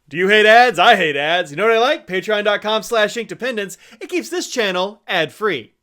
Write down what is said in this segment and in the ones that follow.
Do you hate ads? I hate ads. You know what I like? Patreon.com/Inkdependence. It keeps this channel ad-free.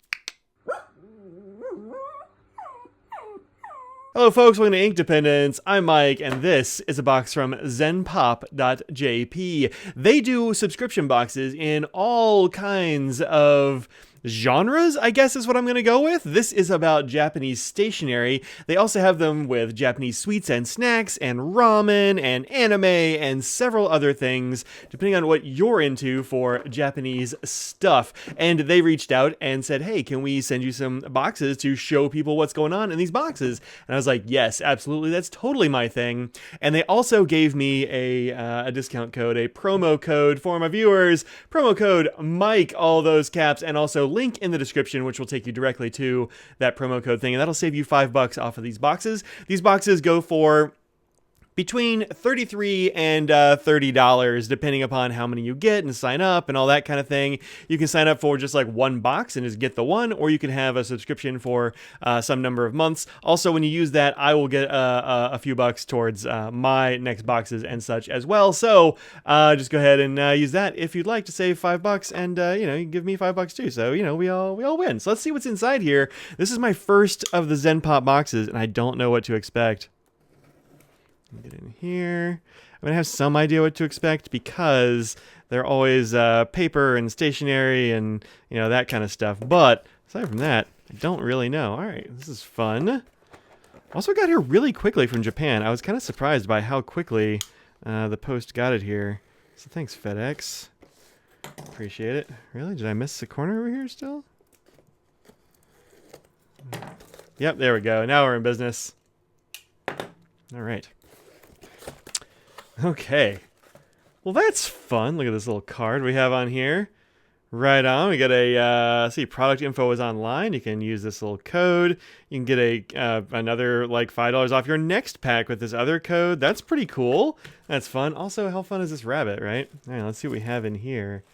Hello folks, welcome to Inkdependence. I'm Mike, and this is a box from Zenpop.jp. They do subscription boxes in all kinds of genres, I guess is what I'm going to go with. This is about Japanese stationery. They also have them with Japanese sweets and snacks and ramen and anime and several other things, depending on what you're into for Japanese stuff. And they reached out and said, hey, can we send you some boxes to show people what's going on in these boxes? And I was like, yes, absolutely. That's totally my thing. And they also gave me a discount code, a promo code for my viewers. Promo code Mike, all those caps, and also link in the description, which will take you directly to that promo code thing, and that'll save you $5 off of these boxes. These boxes go for between $33 and $30, depending upon how many you get and sign up and all that kind of thing. You can sign up for just like one box and just get the one, or you can have a subscription for some number of months. Also, when you use that, I will get a few bucks towards my next boxes and such as well. So just go ahead and use that if you'd like to save $5, and you can give me $5 too. So we all win. So let's see what's inside here. This is my first of the Zenpop boxes, and I don't know what to expect. Get in here. I'm going to have some idea what to expect because they're always paper and stationery and, that kind of stuff. But aside from that, I don't really know. All right, this is fun. Also got here really quickly from Japan. I was kind of surprised by how quickly the post got it here. So thanks, FedEx. Appreciate it. Really? Did I miss the corner over here still? Yep, there we go. Now we're in business. All right. Okay, well that's fun. Look at this little card we have on here. Right on, we got a, see, product info is online. You can use this little code. You can get another like $5 off your next pack with this other code. That's pretty cool. That's fun. Also, how fun is this rabbit, right? All right, let's see what we have in here.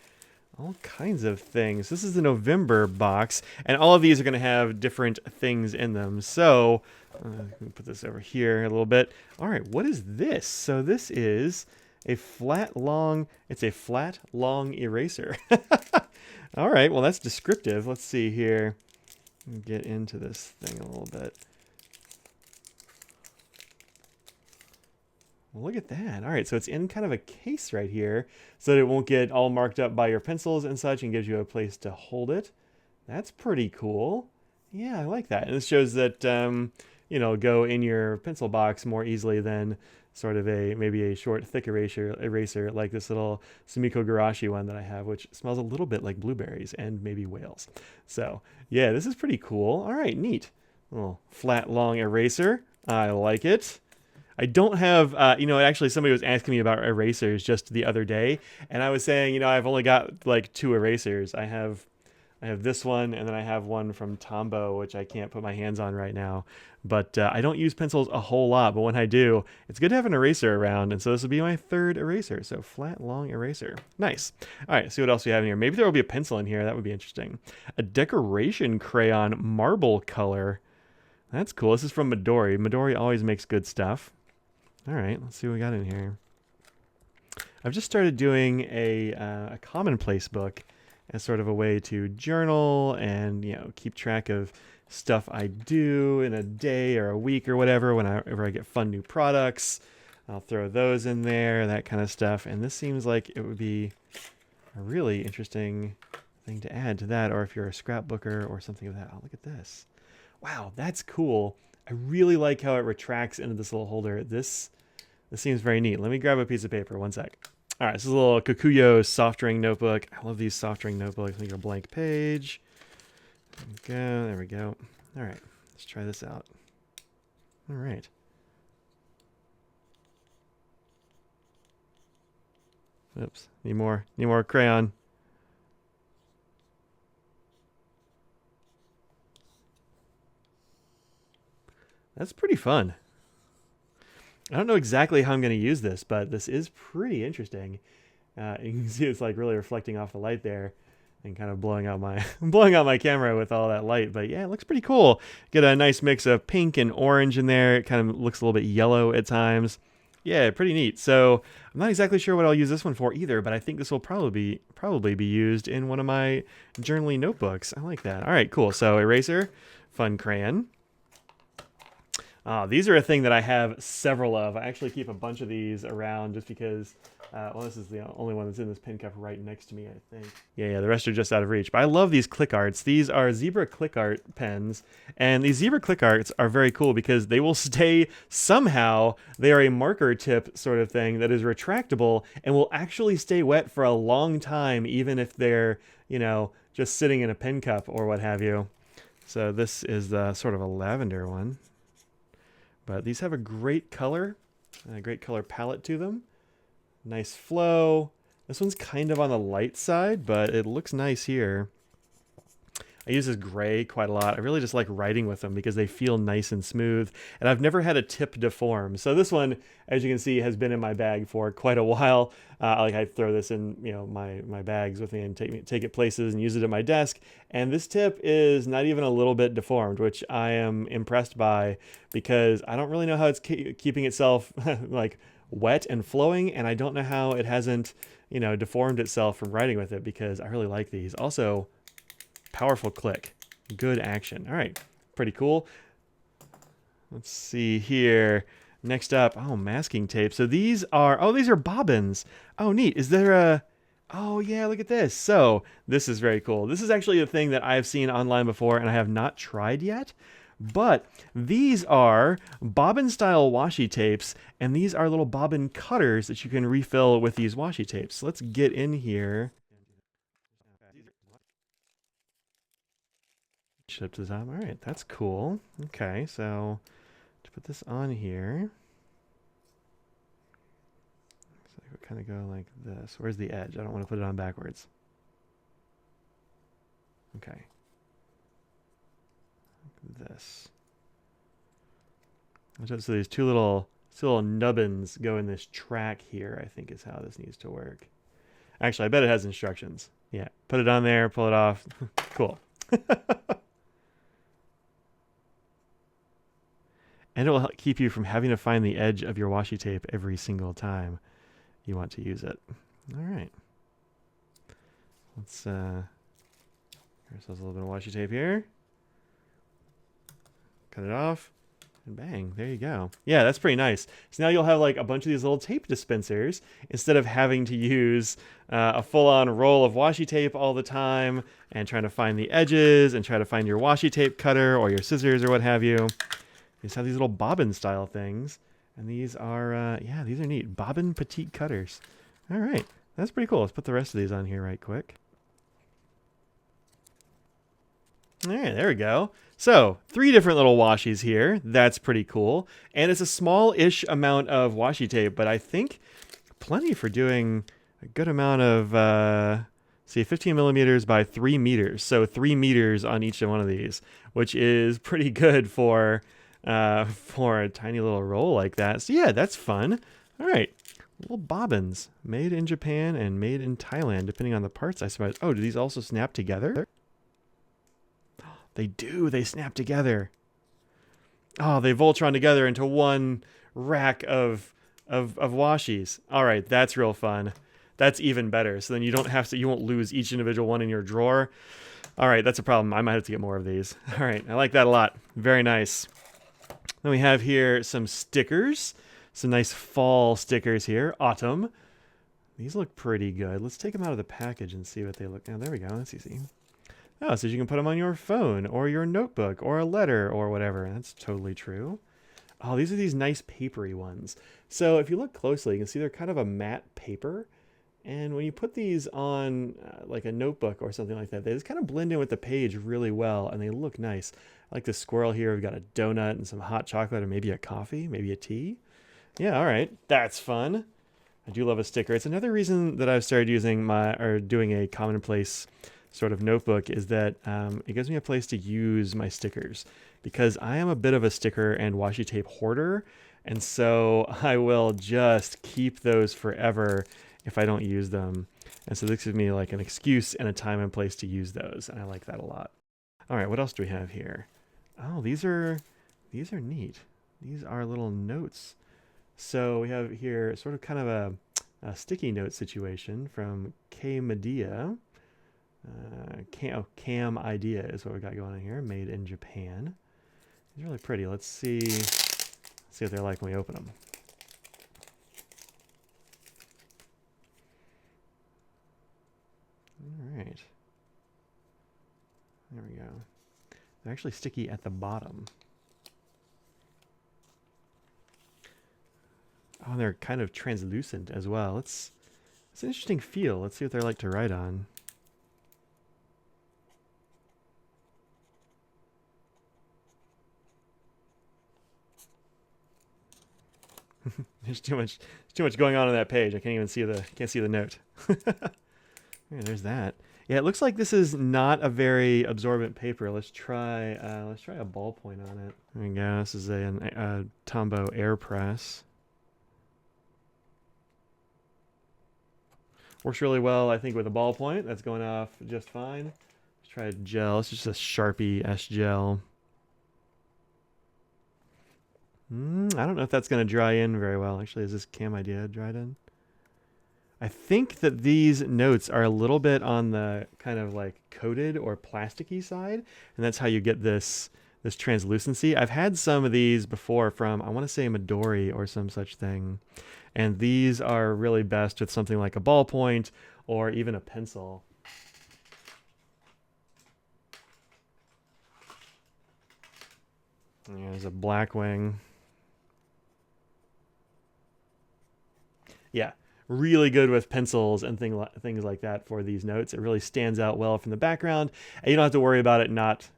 All kinds of things. This is the November box, and all of these are going to have different things in them. So, let me put this over here a little bit. All right, what is this? So this is a flat, long eraser. All right, well, that's descriptive. Let's see here. Get into this thing a little bit. Well, look at that. All right, so it's in kind of a case right here so that it won't get all marked up by your pencils and such, and gives you a place to hold it. That's pretty cool. Yeah, I like that. And this shows that, go in your pencil box more easily than sort of maybe a short, thick eraser like this little Sumiko Gurashi one that I have, which smells a little bit like blueberries and maybe whales. So, yeah, this is pretty cool. All right, neat. Little flat, long eraser. I like it. I don't have, actually somebody was asking me about erasers just the other day, and I was saying, I've only got like 2 erasers. I have this one, and then I have one from Tombow, which I can't put my hands on right now. But I don't use pencils a whole lot, but when I do, it's good to have an eraser around, and so this will be my 3rd eraser. So flat, long eraser. Nice. All right, see what else we have in here. Maybe there will be a pencil in here. That would be interesting. A decoration crayon marble color. That's cool. This is from Midori. Midori always makes good stuff. All right, let's see what we got in here. I've just started doing a commonplace book as sort of a way to journal and keep track of stuff I do in a day or a week or whatever. Whenever I get fun new products, I'll throw those in there, that kind of stuff. And this seems like it would be a really interesting thing to add to that, or if you're a scrapbooker or something of that. Oh, look at this. Wow, that's cool. I really like how it retracts into this little holder. This seems very neat. Let me grab a piece of paper. One sec. All right, this is a little Kokuyo soft ring notebook. I love these soft ring notebooks. Make a blank page. There we go. All right, let's try this out. All right. Oops, need more crayon. That's pretty fun. I don't know exactly how I'm going to use this, but this is pretty interesting. You can see it's like really reflecting off the light there and kind of blowing out my camera with all that light. But yeah, it looks pretty cool. Get a nice mix of pink and orange in there. It kind of looks a little bit yellow at times. Yeah, pretty neat. So I'm not exactly sure what I'll use this one for either, but I think this will probably be used in one of my journaling notebooks. I like that. All right, cool. So eraser, fun crayon. These are a thing that I have several of. I actually keep a bunch of these around just because, well, this is the only one that's in this pen cup right next to me, I think. Yeah, the rest are just out of reach. But I love these ClickArts. These are Zebra ClickArt pens, and these Zebra ClickArts are very cool because they will stay somehow. They are a marker tip sort of thing that is retractable and will actually stay wet for a long time, even if they're, just sitting in a pen cup or what have you. So this is the sort of a lavender one. But these have a great color, and a great color palette to them. Nice flow. This one's kind of on the light side, but it looks nice here. I use this gray quite a lot. I really just like writing with them because they feel nice and smooth, and I've never had a tip deform. So this one, as you can see, has been in my bag for quite a while. I throw this in, my bags with me and take it places and use it at my desk. And this tip is not even a little bit deformed, which I am impressed by because I don't really know how it's keeping itself like wet and flowing, and I don't know how it hasn't, deformed itself from writing with it because I really like these. Also, powerful click, good action. All right, pretty cool. Let's see here. Next up, masking tape. So these are bobbins. Oh, neat. Is there a, oh yeah, look at this. So this is very cool. This is actually a thing that I've seen online before and I have not tried yet. But these are bobbin style washi tapes, and these are little bobbin cutters that you can refill with these washi tapes. So let's get in here. Up to the top. All right, that's cool. Okay, so to put this on here, so we kind of go like this. Where's the edge? I don't want to put it on backwards. Okay, like this. So these two little nubbins go in this track here, I think is how this needs to work. Actually, I bet it has instructions. Yeah, put it on there, pull it off. Cool. And it will keep you from having to find the edge of your washi tape every single time you want to use it. All right. Let's give ourselves a little bit of washi tape here. Cut it off. And bang, there you go. Yeah, that's pretty nice. So now you'll have like a bunch of these little tape dispensers instead of having to use a full-on roll of washi tape all the time and trying to find the edges and try to find your washi tape cutter or your scissors or what have you. You just have these little bobbin style things. And these are, yeah, these are neat. Bobbin petite cutters. All right, that's pretty cool. Let's put the rest of these on here right quick. All right, there we go. So 3 different little washies here. That's pretty cool. And it's a small-ish amount of washi tape, but I think plenty for doing a good amount of, see, 15 millimeters by 3 meters. So 3 meters on each one of these, which is pretty good for a tiny little roll like that. So yeah, that's fun. All right, little bobbins made in Japan and made in Thailand, depending on the parts, I suppose. Oh, do these also snap together? They do. They snap together. Oh, they Voltron together into one rack of washies. All right, that's real fun. That's even better. So then you won't lose each individual one in your drawer. All right, that's a problem. I might have to get more of these. All right, I like that a lot. Very nice. Then we have here some stickers. Some nice fall stickers here. Autumn. These look pretty good. Let's take them out of the package and see what they look. Oh, there we go. That's easy. Oh, so you can put them on your phone or your notebook or a letter or whatever. That's totally true. Oh, these are these nice papery ones. So if you look closely, you can see they're kind of a matte paper. And when you put these on like a notebook or something like that, they just kind of blend in with the page really well and they look nice. I like this squirrel here. We've got a donut and some hot chocolate or maybe a coffee, maybe a tea. Yeah, all right. That's fun. I do love a sticker. It's another reason that I've started using doing a commonplace sort of notebook is that it gives me a place to use my stickers because I am a bit of a sticker and washi tape hoarder. And so I will just keep those forever if I don't use them. And so this gives me like an excuse and a time and place to use those. And I like that a lot. All right, what else do we have here? Oh, these are neat. These are little notes So we have here sort of kind of a sticky note situation from K Medea. Cam Idea is what we got going on here. Made in Japan. These are really pretty. Let's see what they're like when we open them. All right. There we go. They're actually sticky at the bottom. Oh, and they're kind of translucent as well. It's an interesting feel. Let's see what they're like to write on. There's too much going on that page. I can't even see the note. There's that. Yeah, it looks like this is not a very absorbent paper. Let's try a ballpoint on it. There we go. This is a Tombow air press. Works really well, I think, with a ballpoint. That's going off just fine. Let's try a gel. It's just a Sharpie S gel. I don't know if that's going to dry in very well. Actually, is this Cam Idea dried in? I think that these notes are a little bit on the kind of like coated or plasticky side, and that's how you get this translucency. I've had some of these before from, I want to say, Midori or some such thing, and these are really best with something like a ballpoint or even a pencil. There's a Blackwing. Yeah, really good with pencils and things like that for these notes. It really stands out well from the background, and you don't have to worry about it not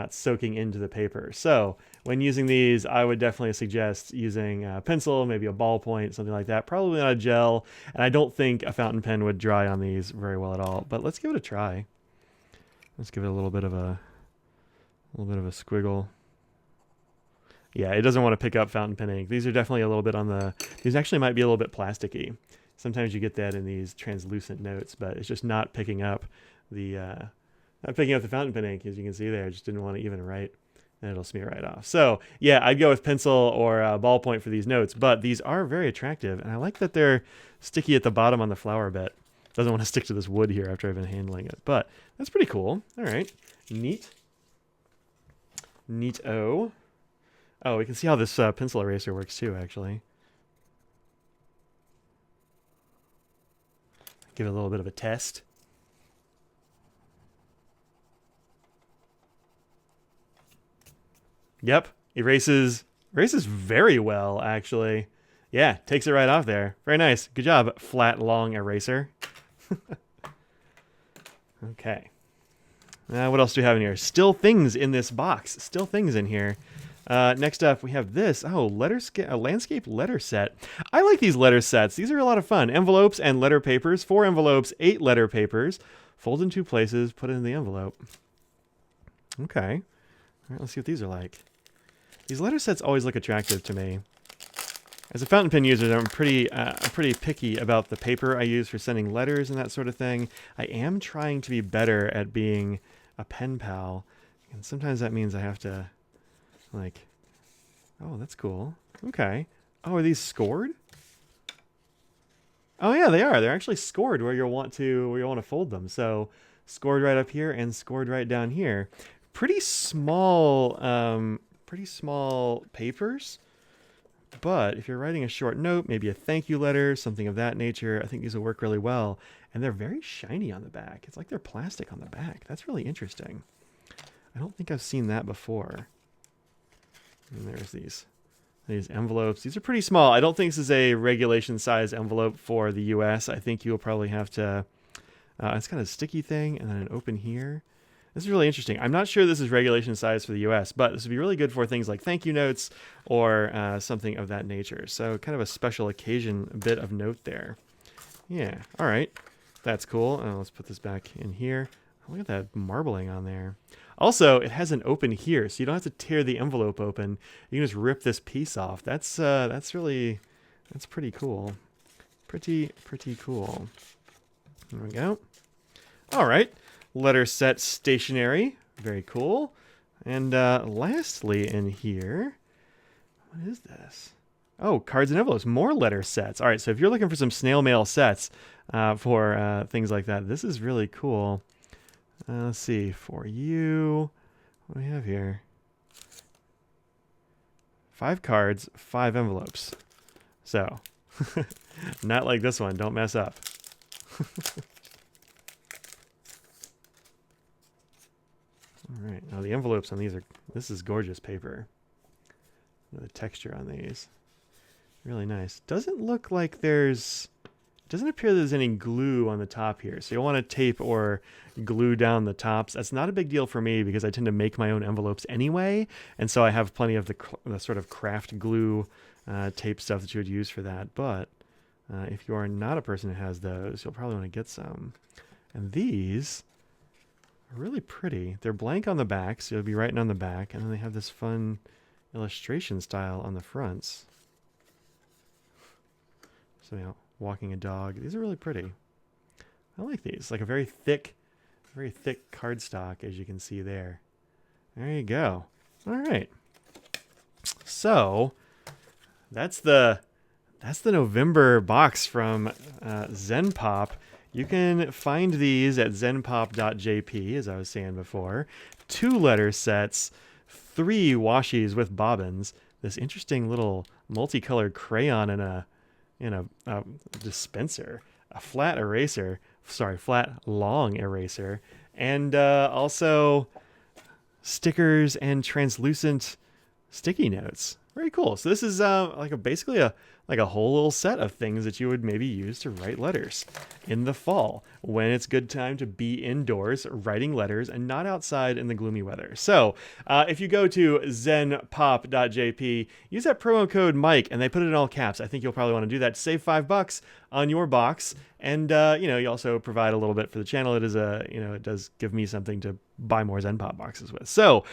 soaking into the paper. So when using these, I would definitely suggest using a pencil, maybe a ballpoint, something like that. Probably not a gel, and I don't think a fountain pen would dry on these very well at all. But let's give it a try. Let's give it a little bit of a squiggle. Yeah, it doesn't want to pick up fountain pen ink. These are definitely a little bit on the... These actually might be a little bit plasticky. Sometimes you get that in these translucent notes, but it's just not picking up the fountain pen ink, as you can see there. I just didn't want to even write, and it'll smear right off. So yeah, I'd go with pencil or a ballpoint for these notes, but these are very attractive, and I like that they're sticky at the bottom on the flower bit. Doesn't want to stick to this wood here after I've been handling it, but that's pretty cool. All right, neat. Neat-o. Oh, we can see how this pencil eraser works too, actually. Give it a little bit of a test. Yep, erases very well, actually. Yeah, takes it right off there. Very nice. Good job, flat, long eraser. Okay. What else do we have in here? Still things in this box. Still things in here. Next up, we have this. Oh, a landscape letter set. I like these letter sets. These are a lot of fun. Envelopes and letter papers. 4 envelopes, 8 letter papers. Fold in 2 places. Put it in the envelope. Okay. All right, let's see what these are like. These letter sets always look attractive to me. As a fountain pen user, I'm pretty picky about the paper I use for sending letters and that sort of thing. I am trying to be better at being a pen pal, and sometimes that means I have to, like, oh, that's cool. Okay. Oh, are these scored? Oh yeah, they are. They're actually scored where you'll want to fold them. So scored right up here and scored right down here. Pretty small papers. But if you're writing a short note, maybe a thank you letter, something of that nature, I think these will work really well. And they're very shiny on the back. It's like they're plastic on the back. That's really interesting. I don't think I've seen that before. And there's these envelopes. These are pretty small. I don't think this is a regulation size envelope for the US. I think you'll probably have to... it's got a sticky thing and then an open here. This is really interesting. I'm not sure this is regulation size for the US, but this would be really good for things like thank you notes or something of that nature. So kind of a special occasion bit of note there. Yeah, all right. That's cool. Let's put this back in here. Look at that marbling on there. Also, it has an open here, so you don't have to tear the envelope open. You can just rip this piece off. That's pretty cool. Pretty cool. There we go. All right. Letter set stationery. Very cool. And lastly in here, What is this? Oh, cards and envelopes, more letter sets. All right, so if you're looking for some snail mail sets for things like that, this is really cool. Let's see, for you, what do we have here? 5 cards, 5 envelopes. So, not like this one, don't mess up. All right, now the envelopes on these this is gorgeous paper. The texture on these, really nice. Doesn't look like doesn't appear there's any glue on the top here. So you'll want to tape or glue down the tops. That's not a big deal for me because I tend to make my own envelopes anyway. And so I have plenty of the sort of craft glue tape stuff that you would use for that. But if you are not a person who has those, you'll probably want to get some. And these are really pretty. They're blank on the back, so you'll be writing on the back. And then they have this fun illustration style on the fronts. So, you know, walking a dog. These are really pretty. I like these. Like a very thick cardstock, as you can see there. There you go. All right. So that's the November box from Zenpop. You can find these at zenpop.jp, as I was saying before. 2 letter sets, 3 washies with bobbins, this interesting little multicolored crayon in a dispenser, a flat long eraser, and also stickers and translucent sticky notes. Very cool. So this is basically a whole little set of things that you would maybe use to write letters in the fall when it's good time to be indoors writing letters and not outside in the gloomy weather. So if you go to zenpop.jp, use that promo code Mike, and they put it in all caps. I think you'll probably want to do that to save $5 on your box. And you also provide a little bit for the channel. It is it does give me something to buy more Zenpop boxes with. So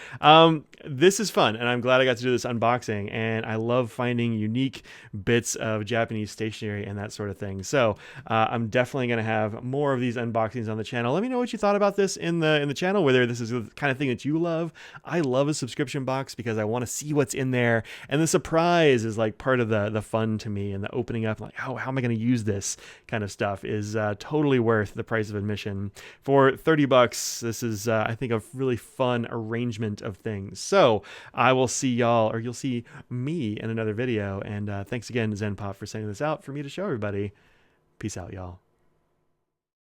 this is fun, and I'm glad I got to do this unboxing. And I love finding unique bits of Japanese stationery and that sort of thing. So I'm definitely going to have more of these unboxings on the channel. Let me know what you thought about this in the channel, whether this is the kind of thing that you love. I love a subscription box because I want to see what's in there, and the surprise is like part of the fun to me, and the opening up, like, how am I going to use this kind of stuff is totally worth the price of admission. For $30, this is I think a really fun arrangement of things. So I will see y'all, or you'll see me in another video, and thanks again to Zenpop for sending this out for me to show everybody. Peace out, y'all.